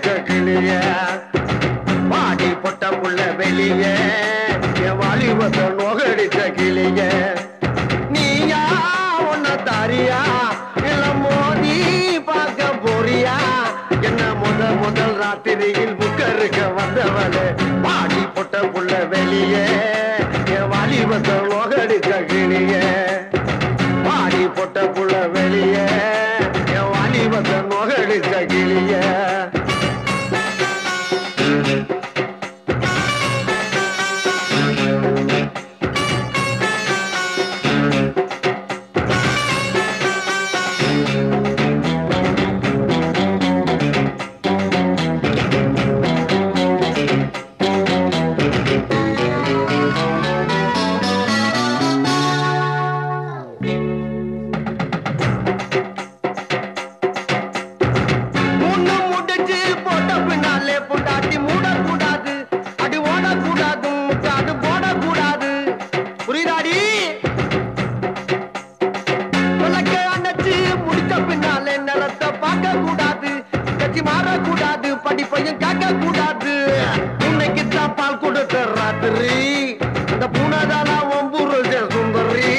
நோகடிச்ச கிளிய பாடி பொட்ட புள்ள வெளிய என் வாலிபத்தை நோகடிச்ச கிளிய நீயா ஒன்ன தாரியா இல்ல மோதி பார்க்க போறியா என்ன முதல் ராத்திரியில் புக்கருக்க வந்தவளே பாடி பொட்ட புள்ள வெளிய என் வாலிபத்தை நோகடிச்ச கிளிய பாடி பொட்ட புள்ள வெளிய என் வாலிபத்தை நோகடிச்ச கிளிய படிப்பையும் கேட்க கூடாது உன்னைக்குத்தான் பால் கொடுத்த ராத்திரி அந்த பூனாதானா ஒம்பூர் சுந்தரி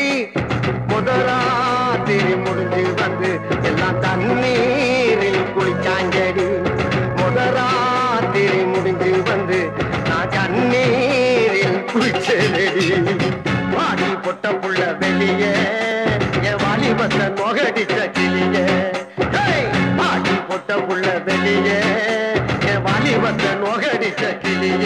முதராத்திரி முடிஞ்சு வந்து எல்லாம் தண்ணீரில் குளிச்சாங்கடி முதராத்திரி முடிஞ்சு வந்து நான் கண்ணீரில் குளிச்சேடி வாடி பொட்ட புள்ள வெளியே என் வாலிபத்தை நோகடிச்ச கிளிய வாடி பொட்ட புள்ள வெளியே வாலிபத்தை நோகடிச்ச கிளிய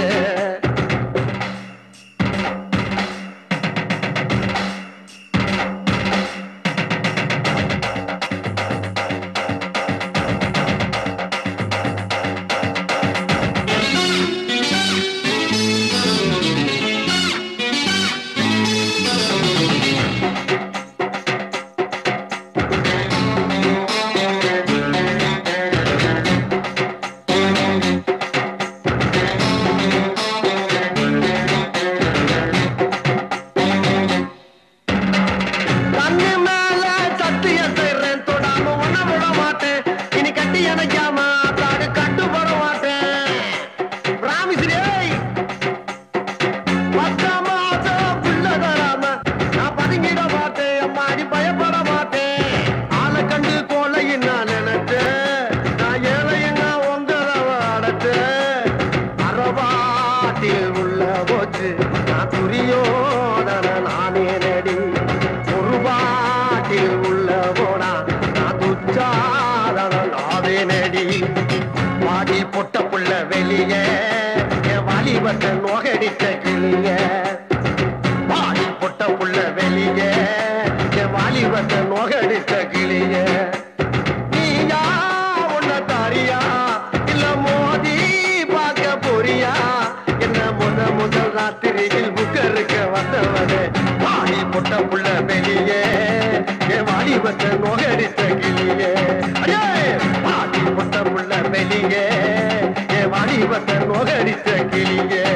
வாடி பொட்ட புள்ள வெளிய என் வாலிபத்தை நோகடிச்ச கிளிய வாடி பொட்ட புள்ள வெளிய என் வாலிபத்தை நோகடிச்ச கிளிய நீயா ஒன்ன தாரியா இல்ல மோதி பார்க்க போறியா என்ன முதல் ராத்திரியில் புக்கருக்க வந்தவனே வாடி பொட்ட புள்ள வெளிய என் வாலிபத்தை நோகடிச்ச கிளிய வாடி பொட்ட புள்ள வெளியே என் வாலிபத்தை நோகடிச்ச கிளியே